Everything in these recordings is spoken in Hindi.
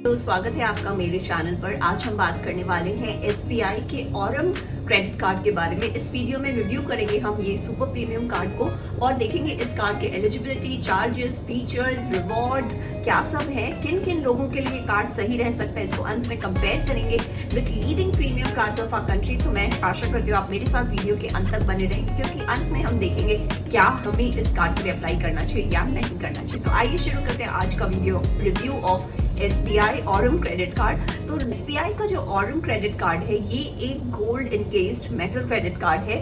तो स्वागत है आपका मेरे चैनल पर। आज हम बात करने वाले हैं एसबीआई के ऑरम क्रेडिट कार्ड के बारे में। इस वीडियो में रिव्यू करेंगे हम ये सुपर प्रीमियम कार्ड को और देखेंगे इस कार्ड के एलिजिबिलिटी, चार्जेस, फीचर्स, रिवॉर्ड्स क्या सब है, किन किन लोगों के लिए कार्ड सही रह सकता है। इसको अंत में कंपेयर करेंगे with leading premium cards of our country. तो मैं आशा करती हूँ आप मेरे साथ वीडियो के अंत तक बने रहेंगे, क्योंकि अंत में हम देखेंगे क्या हमें इस कार्ड पर अप्लाई करना चाहिए या नहीं करना चाहिए। तो आइए शुरू करते हैं आज का video review of SBI Aurum credit card. तो एसबीआई का जो ऑरम क्रेडिट कार्ड है ये एक gold encased metal credit card है।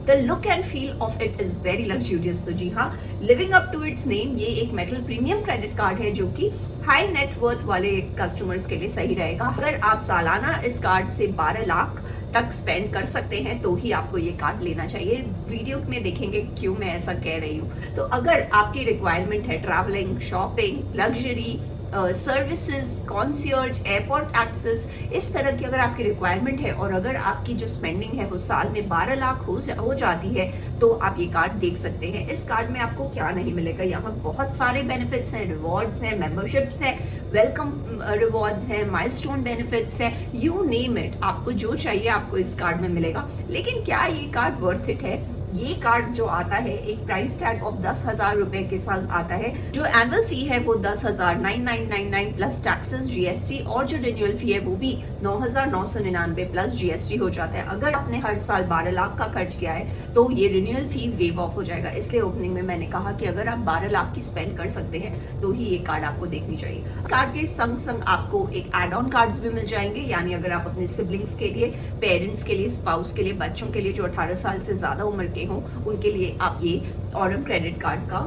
The look and feel of it is very luxurious. तो जी हाँ, living up to its name, ये एक मेटल प्रीमियम क्रेडिट कार्ड है जो कि हाई नेट वर्थ वाले कस्टमर्स के लिए सही रहेगा। अगर आप सालाना इस कार्ड से 12 लाख तक स्पेंड कर सकते हैं तो ही आपको ये कार्ड लेना चाहिए। वीडियो में देखेंगे क्यों मैं ऐसा कह रही हूँ। तो अगर आपकी रिक्वायरमेंट है travelling, shopping, luxury, services, concierge, airport access, इस तरह की अगर आपकी रिक्वायरमेंट है और अगर आपकी जो स्पेंडिंग है वो साल में 12 लाख हो जाती है तो आप ये कार्ड देख सकते हैं। इस कार्ड में आपको क्या नहीं मिलेगा, यहाँ बहुत सारे बेनिफिट्स हैं, रिवॉर्ड्स हैं, मेंबरशिप्स हैं, वेलकम रिवॉर्ड्स हैं, माइलस्टोन बेनिफिट्स हैं, यू नेम इट, आपको जो चाहिए आपको इस कार्ड में मिलेगा। लेकिन क्या ये कार्ड वर्थ इट है? ये कार्ड जो आता है एक प्राइस टैग ऑफ 10,000 रुपए के साथ आता है। जो एनुअल फी है वो 10,9999 प्लस टैक्सेस, जीएसटी, और जो रिन्यूअल फी है वो भी 9,999 प्लस जीएसटी हो जाता है। अगर आपने हर साल 12 लाख का खर्च किया है तो ये रिन्यूअल फी वेव ऑफ हो जाएगा। इसलिए ओपनिंग में मैंने कहा कि अगर आप 12 लाख की स्पेंड कर सकते हैं तो ही ये कार्ड आपको देखनी चाहिए। कार्ड के संग संग आपको एक एड ऑन कार्ड्स भी मिल जाएंगे, यानी अगर आप अपने सिबलिंग्स के लिए, पेरेंट्स के लिए, स्पाउस के लिए, बच्चों के लिए जो 18 साल से ज्यादा उम्र के हो उनके लिए आप ये ऑरम क्रेडिट कार्ड का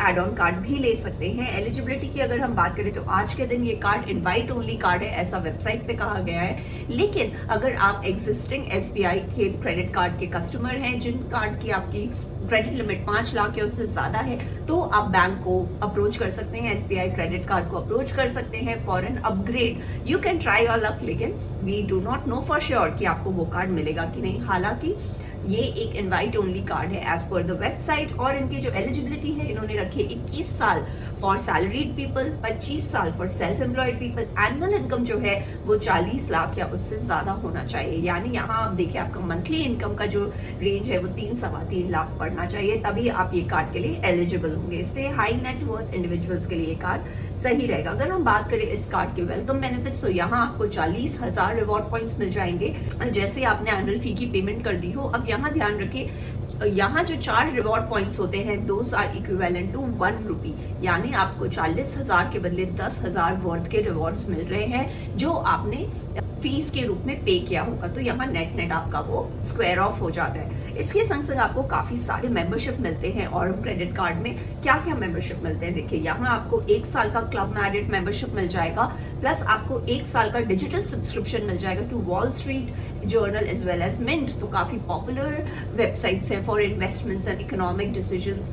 एड ऑन कार्ड भी ले सकते हैं। एलिजिबिलिटी की अगर हम बात करें तो आज के दिन ये कार्ड इनवाइट ओनली कार्ड है, ऐसा वेबसाइट पे कहा गया है। लेकिन अगर आप एग्जिस्टिंग एसबीआई के क्रेडिट कार्ड के कस्टमर हैं, जिन कार्ड की आपकी क्रेडिट लिमिट 5 लाख या उससे ज्यादा है, तो आप बैंक को अप्रोच कर सकते हैं, एसबीआई क्रेडिट कार्ड को अप्रोच कर सकते हैं for an upgrade. You can try your luck, लेकिन we do not know for sure कि आपको वो कार्ड मिलेगा कि नहीं। हालांकि ये एक इनवाइट ओनली कार्ड है एज पर द वेबसाइट, और इनकी जो एलिजिबिलिटी है इन्होंने रखी है 21 साल फॉर सैलरीड पीपल, 25 साल for self employed people. Annual income जो है वो 40 लाख या उससे ज्यादा होना चाहिए, यानी यहाँ आप देखिए आपका मंथली इनकम का जो रेंज है वो 3-3.25 लाख पड़ना चाहिए, तभी आप ये कार्ड के लिए एलिजिबल होंगे। इसलिए हाई नेट वर्थ इंडिविजुअल्स के लिए कार्ड सही रहेगा। अगर हम बात करें इस कार्ड के वेलकम बेनिफिट्स, तो यहाँ आपको 40,000 रिवॉर्ड पॉइंट्स मिल जाएंगे जैसे आपने एनुअल फी की पेमेंट कर दी हो। अब यहाँ ध्यान रखिए, यहाँ जो 4 रिवॉर्ड पॉइंट्स होते हैं दोस आर इक्विवेलेंट टू 1 रुपी, यानी आपको 40,000 के बदले 10,000 वर्थ के रिवॉर्ड्स मिल रहे हैं जो आपने फीस के रूप में पे किया होगा। तो यहाँ नेट आपका वो स्क्वायर ऑफ हो जाता है। इसके संग संग आपको काफी सारे मेंबरशिप मिलते हैं और क्रेडिट कार्ड में क्या क्या मेंबरशिप मिलते हैं देखिए। यहाँ आपको 1 साल का क्लब मैरिट मेंबरशिप मिल जाएगा, प्लस आपको 1 साल का डिजिटल सब्सक्रिप्शन मिल जाएगा to Wall Street Journal as well as Mint. तो काफी पॉपुलर वेबसाइट्स हैं for investments and economic decisions.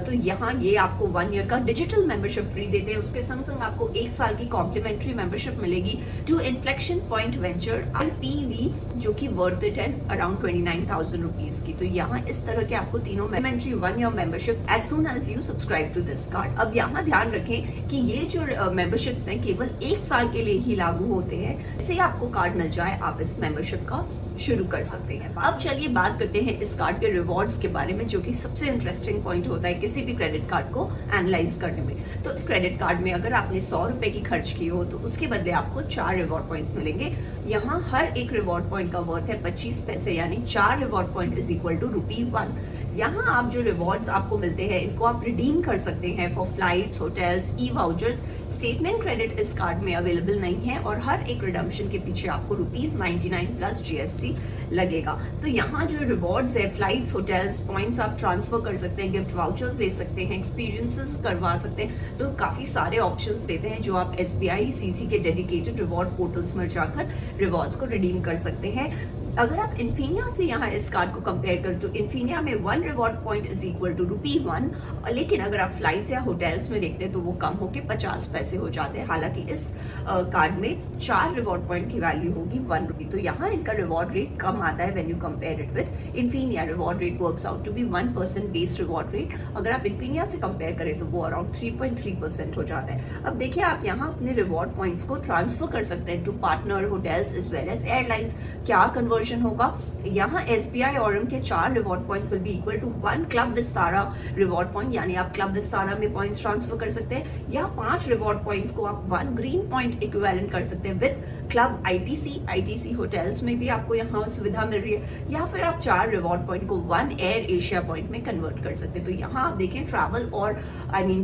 तो यहाँ ये आपको 1 ईयर का डिजिटल मेंबरशिप फ्री देते हैं। उसके संग संग आपको 1 साल की कॉम्प्लीमेंट्री मेंबरशिप मिलेगी to Inflection Point Venture RPV, जो कि वर्थ इट है अराउंड 29,000 रुपीज की। तो यहाँ इस तरह के आपको तीनों complimentary 1 year membership as soon as you subscribe to this card. अब यहाँ ध्यान रखें कि ये जो मेंबरशिप्स हैं केवल 1 साल के लिए ही लागू होते हैं। इससे आपको कार्ड मिल जाए आप इस मेंबरशिप का शुरू कर सकते हैं। अब चलिए बात करते हैं इस कार्ड के रिवॉर्ड्स के बारे में, जो कि सबसे इंटरेस्टिंग पॉइंट होता है किसी भी क्रेडिट कार्ड को एनालाइज करने में। तो इस क्रेडिट कार्ड में अगर आपने 100 रुपए की खर्च की हो तो उसके बदले आपको 4 रिवॉर्ड पॉइंट्स मिलेंगे। यहाँ हर एक रिवॉर्ड पॉइंट का वर्थ है 25 पैसे, यानी 4 reward point is equal to ₹1। यहाँ आप जो रिवॉर्ड्स आपको मिलते हैं इनको आप रिडीम कर सकते हैं for flights, hotels, E vouchers. Statement credit इस कार्ड में अवेलेबल नहीं है और हर एक रिडम्पशन के पीछे आपको ₹99 प्लस जीएसटी लगेगा। तो यहाँ जो रिवॉर्ड्स है, फ्लाइट्स, होटल्स, पॉइंट्स आप ट्रांसफर कर सकते हैं, गिफ्ट वाउचर्स ले सकते हैं, एक्सपीरियंसेस करवा सकते हैं। तो काफी सारे ऑप्शंस देते हैं जो आप एसबीआई सीसी के डेडिकेटेड रिवॉर्ड पोर्टल्स में जाकर रिवॉर्ड्स को रिडीम कर सकते हैं। अगर आप इन्फिनिया से यहाँ इस कार्ड को कंपेयर करें तो इन्फिनिया में 1 reward point is equal to ₹1, लेकिन अगर आप फ्लाइट्स या होटल्स में देखते हैं तो वो कम होके 50 पैसे हो जाते हैं। हालांकि इस कार्ड में 4 रिवॉर्ड पॉइंट की वैल्यू होगी ₹1। तो यहाँ इनका रिवॉर्ड रेट कम आता है when you compare it with Infinia. Reward rate works out to be 1% base reward rate. अगर आप इन्फिनिया से कंपेयर करें तो वो अराउंड 3.3% हो जाता है। अब देखिए, आप यहाँ अपने रिवॉर्ड पॉइंट्स को ट्रांसफर कर सकते हैं to partner hotels as well as airlines. क्या कन्वर्जन होगा? यहाँ SBI ऑरम के 4 reward points will be equal to 1 Club Vistara reward point, यानी आप क्लब विस्तारा में पॉइंट्स ट्रांसफर कर सकते हैं, या 5 रिवॉर्ड पॉइंट्स को आप 1 ग्रीन पॉइंट इक्विवेलेंट कर सकते हैं विद क्लब ITC होटल्स में भी आपको यहाँ सुविधा मिल रही है, या फिर आप 4 रिवॉर्ड पॉइंट को 1 एयर एशिया पॉइंट में कन्वर्ट कर सकते हैं। तो यहाँ आप देखें, ट्रैवल और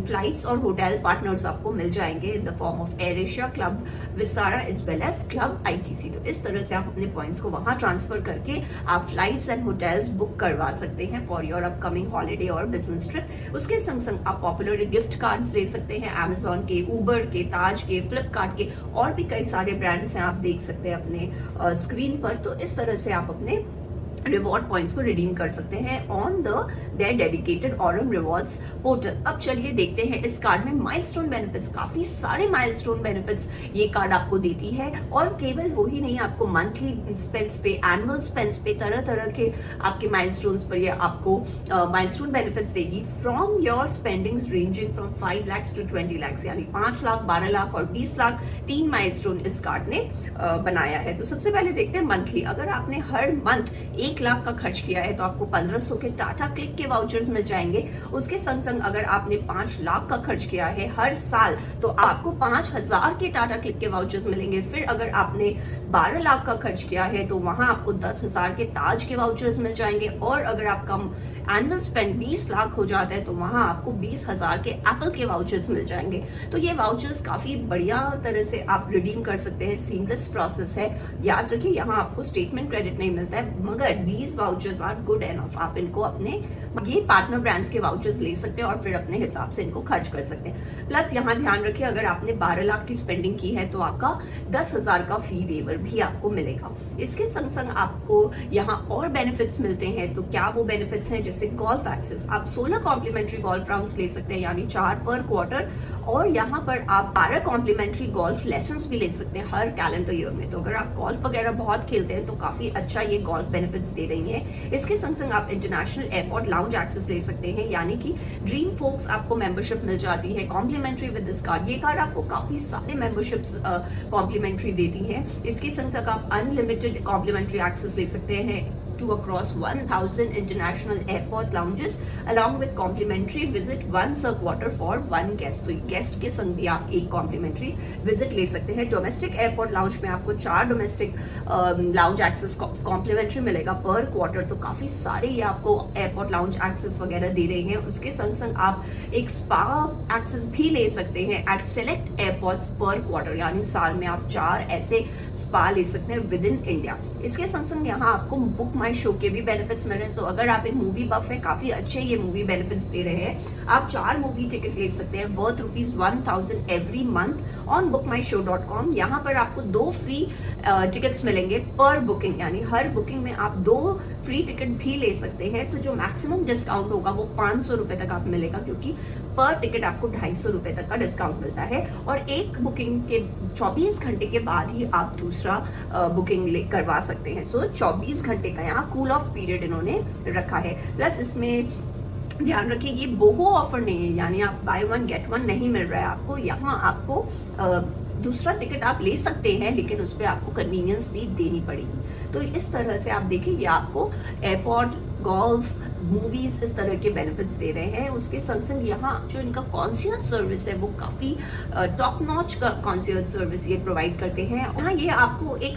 फ्लाइट्स और होटल पार्टनर्स आपको मिल जाएंगे in the form of Air Asia, Club Vistara as well as Club ITC। तो इस तरह से आप अपने पॉइंट्स को वहां ट्रांसफर करके आप फ्लाइट्स एंड होटल्स बुक करवा सकते हैं फॉर योर अपकमिंग हॉलीडे और बिजनेस ट्रिप। उसके संग संग आप पॉपुलर गिफ्ट कार्ड्स ले सकते हैं, Amazon के, उबर के, ताज के, फ्लिपकार्ट के, और भी कई सारे ब्रांड्स हैं, आप देख सकते हैं अपने स्क्रीन पर। तो इस तरह से आप अपने रिवॉर्ड पॉइंट्स को रिडीम कर सकते हैं on their dedicated Aurum rewards portal. अब चलिए देखते हैं इस कार्ड में माइलस्टोन बेनिफिट्स। काफी सारे माइलस्टोन बेनिफिट्स ये कार्ड आपको देती है, और केवल वो ही नहीं, आपको मंथली स्पेंड्स पे, एनुअल स्पेंड्स पे, तरह तरह के आपके माइलस्टोन्स पर ये आपको माइलस्टोन बेनिफिट्स देगी from your spendings ranging from 5 lakh to 20 lakh, यानी 5 लाख, 12 लाख और 20 लाख 3 माइलस्टोन इस कार्ड ने बनाया है। तो सबसे पहले देखते हैं मंथली। अगर आपने हर मंथ 1 लाख का खर्च किया है तो आपको 1500 के टाटा क्लिक के वाउचर्स मिल जाएंगे। उसके संग संग अगर आपने 5 लाख का खर्च किया है हर साल तो आपको 5000 के टाटा क्लिक के वाउचर्स मिलेंगे। फिर अगर आपने 12 लाख का खर्च किया है तो वहां आपको 10,000 के ताज के वाउचर्स मिल जाएंगे, और अगर आपका एनुअल स्पेंड 20 लाख हो जाता है तो वहां आपको 20,000 के एप्पल के वाउचर्स मिल जाएंगे। तो ये वाउचर्स काफी बढ़िया तरह से आप रिडीम कर सकते हैं, सीमलेस प्रोसेस है। याद रखिए, यहाँ आपको स्टेटमेंट क्रेडिट नहीं मिलता है, मगर these vouchers are good enough. आप इनको अपने ये पार्टनर ब्रांड्स के वाउचर्स ले सकते हैं और फिर अपने हिसाब से इनको खर्च कर सकते हैं। प्लस यहाँ ध्यान रखिए, अगर आपने 12 लाख की स्पेंडिंग की है तो आपका 10,000 का फी वेवर भी आपको मिलेगा। इसके संग संग आपको यहाँ और बेनिफिट्स मिलते हैं। तो क्या वो बेनिफिट्स हैं? जैसे गोल्फ एक्सेस, आप 16 कॉम्प्लीमेंट्री गोल्फ राउंड्स ले सकते हैं, यानी 4 पर क्वार्टर, और यहाँ पर आप 12 कॉम्प्लीमेंट्री गोल्फ लेसन्स भी ले सकते हैं हर कैलेंडर ईयर में। तो अगर आप गोल्फ वगैरह बहुत खेलते हैं तो काफी अच्छा ये गोल्फ बेनिफिट्स दे रही है। इसके संग संग आप इंटरनेशनल एयरपोर्ट लाउंज एक्सेस ले सकते हैं, यानी कि ड्रीम फोक्स आपको मेंबरशिप मिल जाती है कॉम्प्लीमेंट्री विद दिस कार्ड। ये कार्ड आपको काफी सारे मेंबरशिप्स कॉम्प्लीमेंट्री देती है। इसके संग संग आप अनलिमिटेड कॉम्प्लीमेंट्री एक्सेस ले सकते हैं to across 1000 international airport lounges along with complimentary visit once a quarter for one guest। तो गेस्ट के संग भी आप एक कॉम्प्लीमेंट्री विजिट ले सकते हैं। डोमेस्टिक एयरपोर्ट लाउंज में आपको 4 डोमेस्टिक लाउंज एक्सेस कॉम्प्लीमेंट्री मिलेगा पर क्वार्टर। तो काफी सारे ये आपको एयरपोर्ट लाउंज एक्सेस वगैरह दे रही हैं। उसके संग संग आप एक स्पा एक्सेस भी ले सकते हैं एट सेलेक्ट एयरपोर्ट्स पर क्वार्टर, यानी साल में आप 4 ऐसे स्पा ले सकते हैं विद इन इंडिया। इसके संग संग यहाँ आपको बुक माई शो के भी बेनिफिट्स मिल रहे हैं। तो अगर आप एक मूवी बफ है, काफी अच्छे ये मूवी बेनिफिट्स दे रहे हैं। आप 4 मूवी टिकट ले सकते हैं worth ₹1000 every month on bookmyshow.com। यहाँ पर आपको 2 फ्री टिकट्स मिलेंगे पर बुकिंग, यानी हर बुकिंग में आप 2 फ्री टिकट भी ले सकते हैं। तो जो मैक्सिमम डिस्काउंट होगा वो 500 रुपए तक आप मिलेगा, क्योंकि पर टिकट आपको 250 रुपए तक का डिस्काउंट मिलता है। और एक बुकिंग के 24 घंटे के बाद ही आप दूसरा बुकिंग करवा सकते हैं। तो 24 घंटे का यहाँ कूल ऑफ पीरियड इन्होंने रखा है। प्लस इसमें ध्यान रखिए, ये बोगो ऑफर नहीं है, यानी आप बाय 1 गेट 1 नहीं मिल रहा है आपको। यहाँ आपको दूसरा टिकट आप ले सकते हैं, लेकिन उस पर आपको कन्वीनियंस फी देनी पड़ेगी। तो इस तरह से आप देखिए, आपको एयरपोर्ट, गोल्फ, मूवीज, इस तरह के बेनिफिट्स दे रहे हैं। उसके संग संग यहाँ जो इनका कॉन्सियर्ज सर्विस है वो काफी टॉप नॉच का कॉन्सियर्ज सर्विस ये प्रोवाइड करते हैं। यहाँ ये आपको एक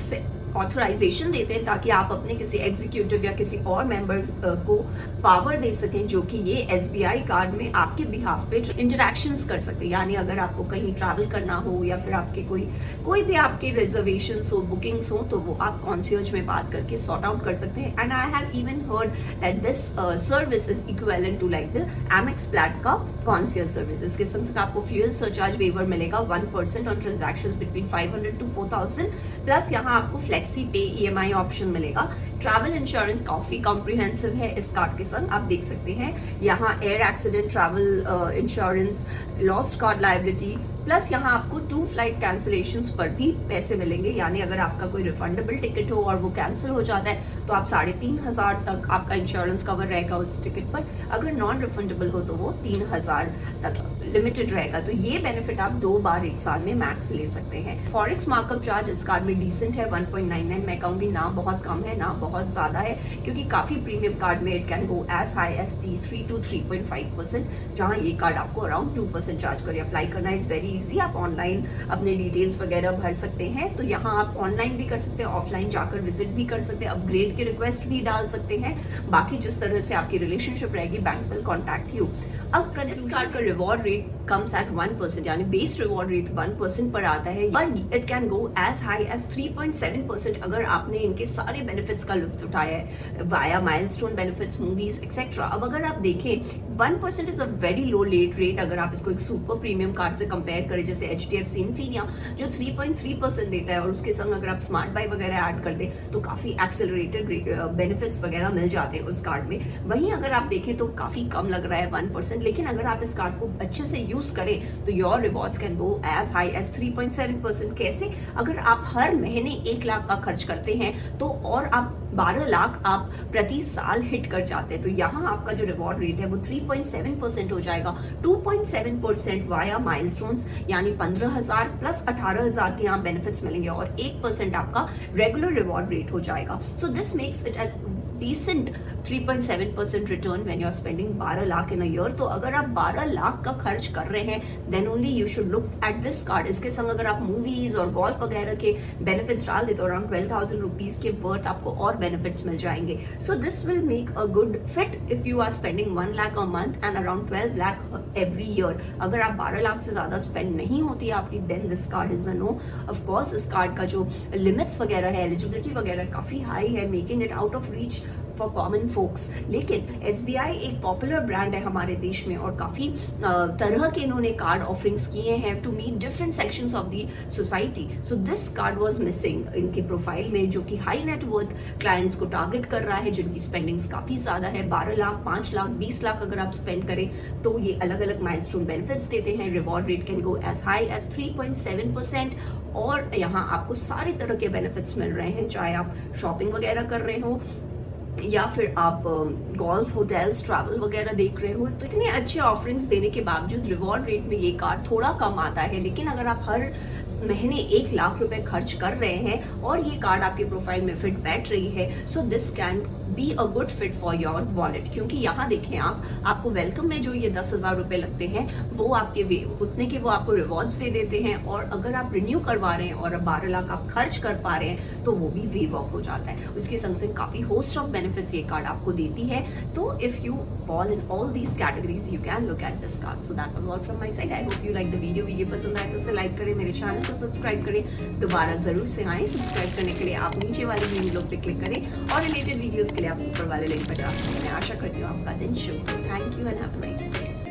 ऑथराइजेशन देते हैं ताकि आप अपने किसी एग्जीक्यूटिव या किसी और मेंबर को पावर दे सकें, जो कि ये SBI कार्ड में आपके बिहाफ पे इंटरैक्शंस कर सकते हैं। यानी अगर आपको कहीं ट्रैवल करना हो या फिर आपके कोई भी आपके रिजर्वेशंस हो, बुकिंग्स हो, तो वो आप कॉन्सियर्ज में बात करके सॉर्ट आउट कर सकते हैं। And I have even heard that this service is equivalent to like the Amex Plaid का कॉन्सियर्ज सर्विस। इसके संग आपको फ्यूल सरचार्ज वेवर मिलेगा 1% on transactions between 500 to 4000। Plus यहाँ आपको फ्लेक्सी पे EMI ऑप्शन मिलेगा। ट्रैवल इंश्योरेंस काफी कॉम्प्रिहेंसिव है इस कार्ड के संग, आप देख सकते हैं यहाँ air accident travel insurance, lost card liability, plus यहाँ आपको 2 फ्लाइट कैंसिलेशंस पर भी पैसे मिलेंगे। यानी अगर आपका कोई रिफंडेबल टिकट हो और वो कैंसिल हो जाता है तो आप 3,500 तक आपका इंश्योरेंस कवर रहेगा उस टिकट पर। अगर नॉन रिफंडेबल हो तो वो 3,000 तक लिमिटेड रहेगा। तो ये बेनिफिट आप 2 बार एक साल में मैक्स ले सकते हैं। फॉरेक्स मार्कअप चार्ज इस कार्ड में डिसेंट है, 1.99। मैं कहूंगी ना बहुत कम है ना बहुत ज्यादा है, क्योंकि काफी प्रीमियम कार्ड में it can go as high as 3 to 3.5%, जहां ये कार्ड आपको अराउंड 2% चार्ज करे। अप्लाई करना इज वेरी इजी। आप ऑनलाइन अपने डिटेल्स वगैरह भर सकते हैं, तो यहाँ आप ऑनलाइन भी कर सकते हैं, ऑफलाइन जाकर विजिट भी कर सकते हैं, अपग्रेड की रिक्वेस्ट भी डाल सकते हैं। बाकी जिस तरह से आपकी रिलेशनशिप रहेगी, बैंक विल कॉन्टैक्ट यू। अब इस कार्ड का रिवॉर्ड रेट कम्स एट 1%, यानी बेस रिवॉर्ड रेट 1% पर आता है, but it can go as high as 3.7% अगर आपने इनके सारे बेनिफिट्स का लुत्फ उठाया है via milestone benefits, movies etcetera. अब अगर आप देखें 1% is a very low rate अगर आप इसको एक सुपर प्रीमियम कार्ड से कंपेयर करें, जैसे HDFC इन्फीनिया जो 3.3% देता है, और उसके संग अगर आप स्मार्ट बाई वगैरह ऐड कर दें तो काफी एक्सेलरेटेड बेनिफिट्स वगैरह मिल जाते हैं उस कार्ड में। वहीं अगर आप देखें तो काफी कम लग रहा है 1%, लेकिन अगर आप इस कार्ड को अच्छे से यूज करें तो your rewards can go as high as 3.7%। कैसे? अगर आप हर महीने 1 लाख का खर्च करते हैं तो और आप 12 लाख आप प्रति साल हिट कर जाते हैं, तो यहाँ आपका जो रिवॉर्ड रेट है वो 3.7% हो जाएगा। 2.7% वाया माइलस्टोन्स, यानी 15,000 प्लस 18,000 के यहाँ बेनिफिट्स मिलेंगे, और 1% आपका रेगुलर रिवॉर्ड रेट हो जाएगा। So this makes it a decent 3.7% return when you are spending 12 lakh in a year. तो अगर आप 12 लाख का खर्च कर रहे हैं then only you should look at this card. इसके संग अगर आप मूवीज और गोल्फ वगैरह के बेनिफिट्स डाल देते हो, अराउंड 12,000 रुपीज के वर्थ आपको और बेनिफिट्स मिल जाएंगे। So this will make a good fit if you are spending 1 lakh a month and around 12 lakh every year. अगर आप 12 लाख से ज्यादा स्पेंड नहीं होती आपकी, then this card is a no. Of course इस कार्ड का जो लिमिट्स वगैरह है, एलिजिबिलिटी वगैरह काफी हाई है, making it out of reach for common folks. लेकिन SBI एक पॉपुलर ब्रांड है हमारे देश में, और काफी तरह के इन्होंने कार्ड ऑफरिंग्स किए हैं to meet different sections of the society. So this card was missing इनके प्रोफाइल में, जो कि हाई नेट वर्थ क्लाइंट्स को टारगेट कर रहा है, जिनकी स्पेंडिंग्स काफी ज्यादा है। 12 लाख, 5 लाख, 20 लाख अगर आप स्पेंड करें तो ये अलग अलग माइलस्टोन बेनिफिट्स देते हैं। Reward rate can go as high as 3.7%, और यहाँ आपको सारे तरह के बेनिफिट्स मिल रहे हैं, चाहे आप शॉपिंग वगैरह कर रहे हो या फिर आप गोल्फ, होटल्स, ट्रैवल वगैरह देख रहे हो। तो इतने अच्छे ऑफरिंग्स देने के बावजूद रिवॉर्ड रेट में ये कार्ड थोड़ा कम आता है। लेकिन अगर आप हर महीने 1 लाख रुपए खर्च कर रहे हैं और ये कार्ड आपके प्रोफाइल में फिट बैठ रही है, so this can be a good fit for your wallet. क्योंकि यहाँ देखें आपको वेलकम में जो ये 10,000 रुपए लगते हैं वो आपके उतने के वो आपको रिवॉर्ड्स दे देते हैं, और अगर आप रिन्यू करवा रहे हैं और अब 12 लाख आप खर्च कर पा रहे हैं तो वो भी वेव ऑफ हो जाता है। उसके संग संग काफी होस्ट ऑफ बेनिफिट्स ये कार्ड आपको देती है। तो if you fall in all these categories you can look at this card. So that was all from my side. I hope you like the video पसंद आए तो उसे लाइक करें, मेरे चैनल को सब्सक्राइब करें, दोबारा जरूर से आए। सब्सक्राइब करने के लिए आप नीचे वाले वीडियो लोग पे क्लिक करें, और रिलेटेड वीडियोस के लिए आप ऊपर वाले लिंक पर जा सकते हैं। मैं आशा करती हूँ आपका दिन शुभ हो। Thank you and have a nice day.